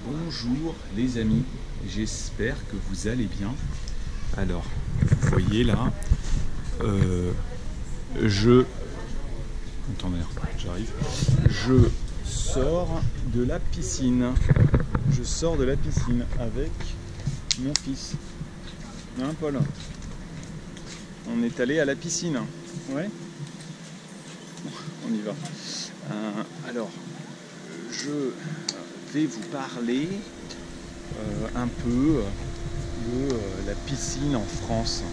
Bonjour les amis, j'espère que vous allez bien. Alors, vous voyez là, attendez, j'arrive. Je sors de la piscine. Je sors de la piscine avec mon fils. Hein, Paul? On est allé à la piscine. Ouais. On y va. Alors, je vais vous parler un peu de la piscine en France.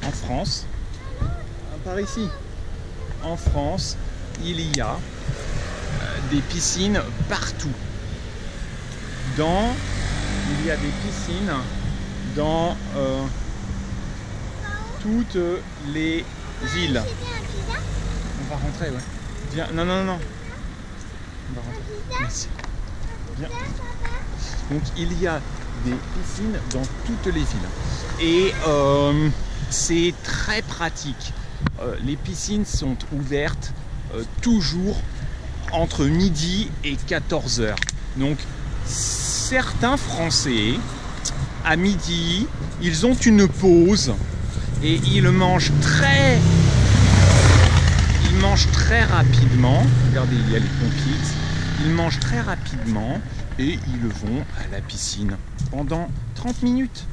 En France, par ici, en France, il y a des piscines partout. Il y a des piscines dans toutes les villes. On va rentrer, ouais. Viens, non. On va rentrer. Merci. Viens. Donc il y a des piscines dans toutes les villes. Et c'est très pratique. Les piscines sont ouvertes toujours entre midi et 14 h. Donc certains Français, à midi, ils ont une pause et ils mangent très rapidement. Regardez, il y a les pompiers. Ils mangent très rapidement et ils vont à la piscine pendant 30 minutes.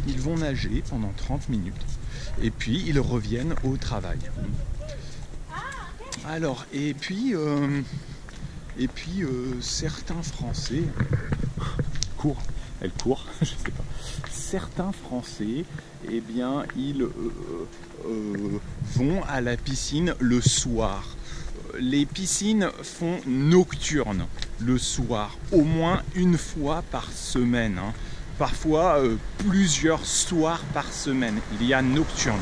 Ils vont nager pendant 30 minutes et puis ils reviennent au travail. Alors, et puis certains Français elle court, je sais pas. Certains Français, eh bien, ils vont à la piscine le soir. Les piscines font nocturne le soir, au moins une fois par semaine. Hein. Parfois plusieurs soirs par semaine. Il y a nocturne.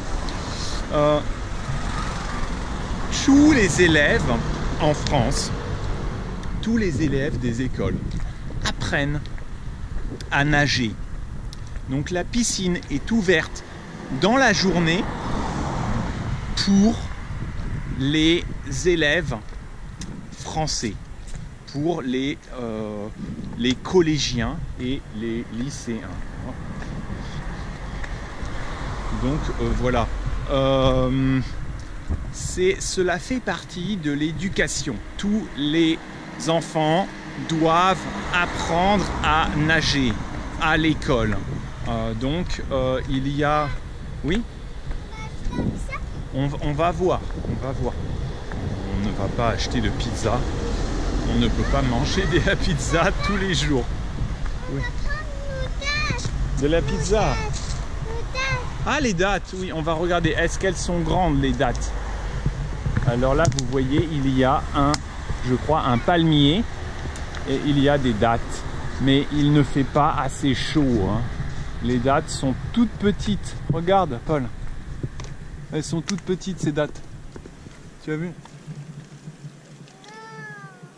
Tous les élèves en France, tous les élèves des écoles apprennent à nager. Donc la piscine est ouverte dans la journée pour les élèves français, pour les collégiens et les lycéens. Donc voilà. Cela fait partie de l'éducation. Tous les enfants doivent apprendre à nager à l'école. Donc il y a... Oui, on va voir. On ne va pas acheter de pizza. On ne peut pas manger de la pizza tous les jours. Oui. De la pizza. Ah, les dattes, oui, on va regarder. Est-ce qu'elles sont grandes, les dattes? Alors là, vous voyez, il y a je crois, un palmier. Et il y a des dattes. Mais il ne fait pas assez chaud. Hein. Les dattes sont toutes petites. Regarde, Paul. Elles sont toutes petites, ces dattes. Tu as vu?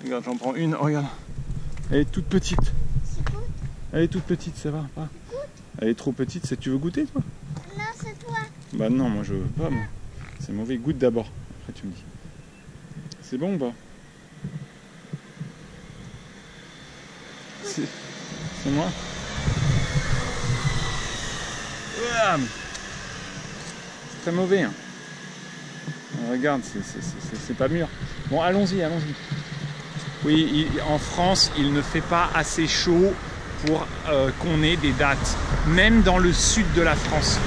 Regarde, j'en prends une. Regarde. Elle est toute petite. Elle est toute petite, ça va pas? Elle est trop petite. Tu veux goûter, toi? Non, c'est toi. Bah non, moi je veux pas. C'est mauvais. Goûte d'abord. Après, tu me dis. C'est bon ou pas? C'est moi. C'est très mauvais. Hein. Regarde, c'est pas mûr. Bon, allons-y. Oui, en France, il ne fait pas assez chaud pour qu'on ait des dattes. Même dans le sud de la France.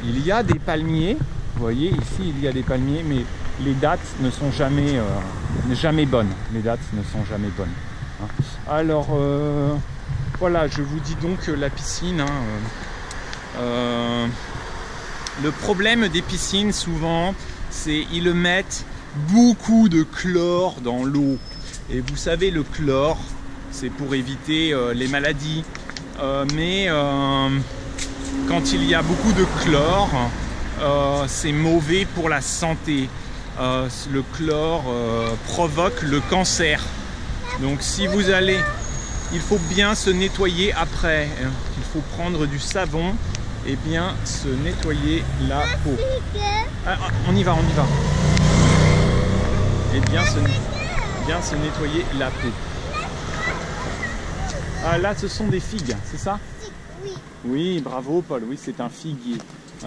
Il y a des palmiers. Vous voyez, ici, il y a des palmiers, mais les dattes ne sont jamais bonnes. Les dattes ne sont jamais bonnes. Hein. Alors, voilà, je vous dis donc la piscine. Le problème des piscines, souvent, c'est qu'ils mettent beaucoup de chlore dans l'eau. Et vous savez, le chlore, c'est pour éviter les maladies. Mais quand il y a beaucoup de chlore, c'est mauvais pour la santé. Le chlore provoque le cancer. Donc si vous allez, il faut bien se nettoyer après. Il faut prendre du savon et bien se nettoyer la peau. Ah, on y va. et bien se nettoyer la peau. Ah, là, ce sont des figues, c'est ça? Oui. Oui, bravo Paul, oui, c'est un figuier.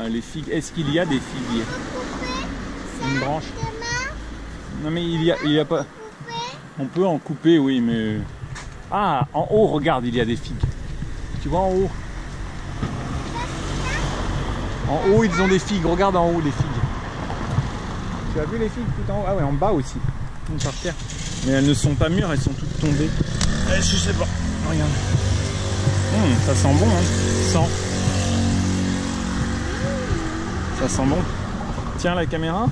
Les figues, est-ce qu'il y a des figuiers? Une branche? Non mais il y a pas... On peut en couper, oui, mais... Ah, en haut, regarde, il y a des figues. Tu vois en haut? En haut, ils ont des figues. Regarde en haut, les figues. Tu as vu les figues tout en haut? Ah ouais, en bas aussi. Par terre. Mais elles ne sont pas mûres, elles sont toutes tombées. Je sais pas. Regarde. Ça sent bon, hein. Ça sent bon. Tiens la caméra.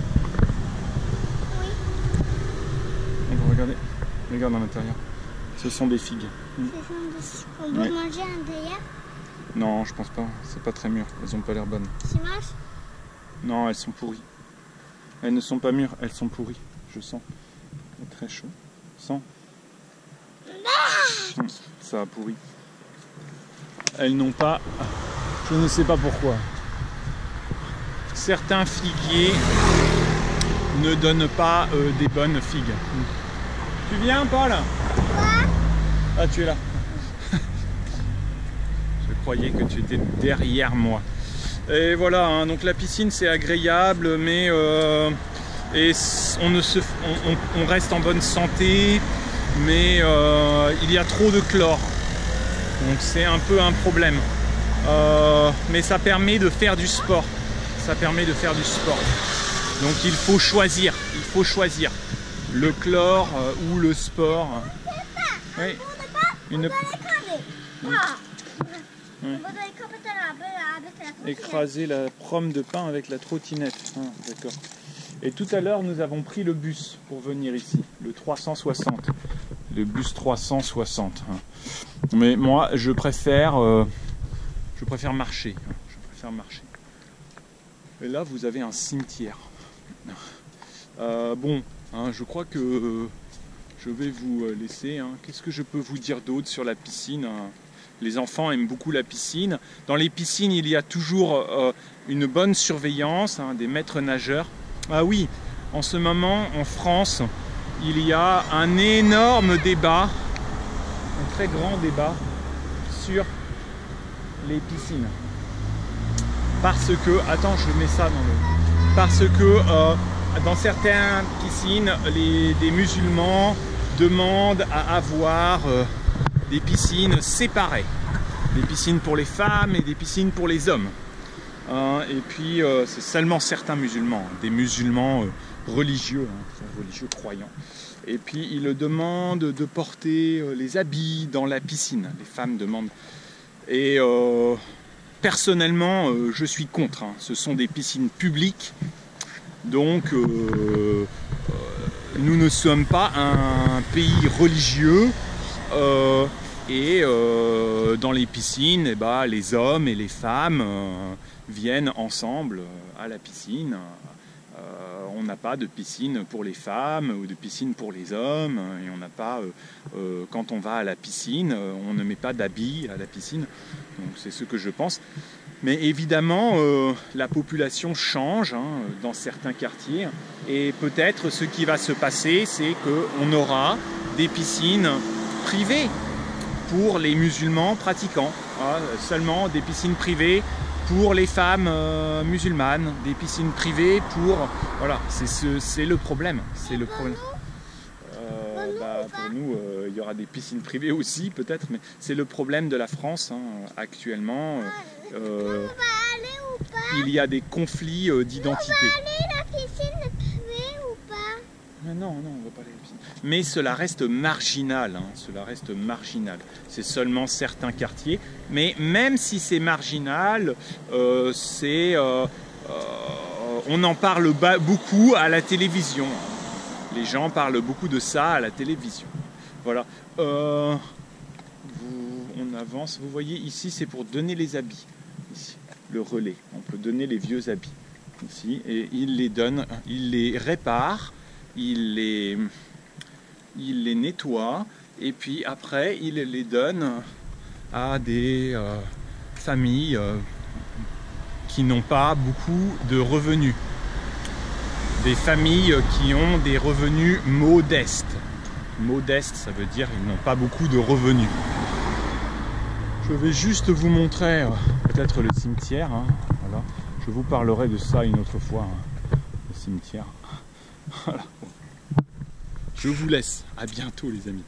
Oui. Regardez. Regarde à l'intérieur. Ce sont des figues. On peut manger un derrière? Non, je pense pas. C'est pas très mûr. Elles ont pas l'air bonnes. C'est moche? Non, elles sont pourries. Elles ne sont pas mûres, elles sont pourries. Je sens. C'est très chaud. Sens. Ça a pourri. Elles n'ont pas... Je ne sais pas pourquoi. Certains figuiers ne donnent pas des bonnes figues. Tu viens, Paul? Ah, tu es là. Je croyais que tu étais derrière moi. Et voilà, hein, donc la piscine c'est agréable, mais on reste en bonne santé, mais il y a trop de chlore. Donc c'est un peu un problème. Mais ça permet de faire du sport. Ça permet de faire du sport. Donc il faut choisir. Il faut choisir le chlore ou le sport. Oui. Écraser la pomme de pain avec la trottinette. Ah, d'accord. Et tout à l'heure, nous avons pris le bus pour venir ici, le 360. Le bus 360. Mais moi, je préfère marcher. Je préfère marcher. Et là, vous avez un cimetière. Bon, hein, je crois que je vais vous laisser. Hein. Qu'est-ce que je peux vous dire d'autre sur la piscine, hein? Les enfants aiment beaucoup la piscine. Dans les piscines, il y a toujours une bonne surveillance, hein, des maîtres nageurs. Ah oui, en ce moment, en France, il y a un énorme débat, un très grand débat sur les piscines. Parce que, attends, je mets ça dans le... Parce que dans certaines piscines, des musulmans demandent à avoir des piscines séparées. Des piscines pour les femmes et des piscines pour les hommes. Et puis, c'est seulement certains musulmans, des musulmans religieux, religieux croyants. Et puis, ils demandent de porter les habits dans la piscine. Les femmes demandent. Et personnellement, je suis contre. Hein. Ce sont des piscines publiques. Donc, nous ne sommes pas un pays religieux. Et dans les piscines, eh ben, les hommes et les femmes viennent ensemble à la piscine. On n'a pas de piscine pour les femmes ou de piscine pour les hommes. Et on n'a pas, quand on va à la piscine, on ne met pas d'habits à la piscine. Donc c'est ce que je pense. Mais évidemment, la population change hein, dans certains quartiers. Et peut-être ce qui va se passer, c'est qu'on aura des piscines privées pour les musulmans pratiquants. Seulement des piscines privées pour les femmes musulmanes, des piscines privées pour... Voilà, c'est le problème. C'est le problème. Pour nous, il y aura des piscines privées aussi, peut-être, mais c'est le problème de la France hein, actuellement. Il y a des conflits d'identité. On va aller à la piscine privée ou pas? Mais non, on va pas aller à la piscine. Mais cela reste marginal, hein, cela reste marginal. C'est seulement certains quartiers. Mais même si c'est marginal, on en parle beaucoup à la télévision. Les gens parlent beaucoup de ça à la télévision. Voilà. On avance. Vous voyez, ici, c'est pour donner les habits. Ici, le relais. On peut donner les vieux habits. Ici, et il les donne, il les répare, il les nettoie, et puis après, il les donne à des familles qui n'ont pas beaucoup de revenus. des familles qui ont des revenus modestes. Modeste, ça veut dire qu'ils n'ont pas beaucoup de revenus. Je vais juste vous montrer peut-être le cimetière. Hein. Voilà. Je vous parlerai de ça une autre fois, hein. Le cimetière. Voilà. Je vous laisse. À bientôt les amis.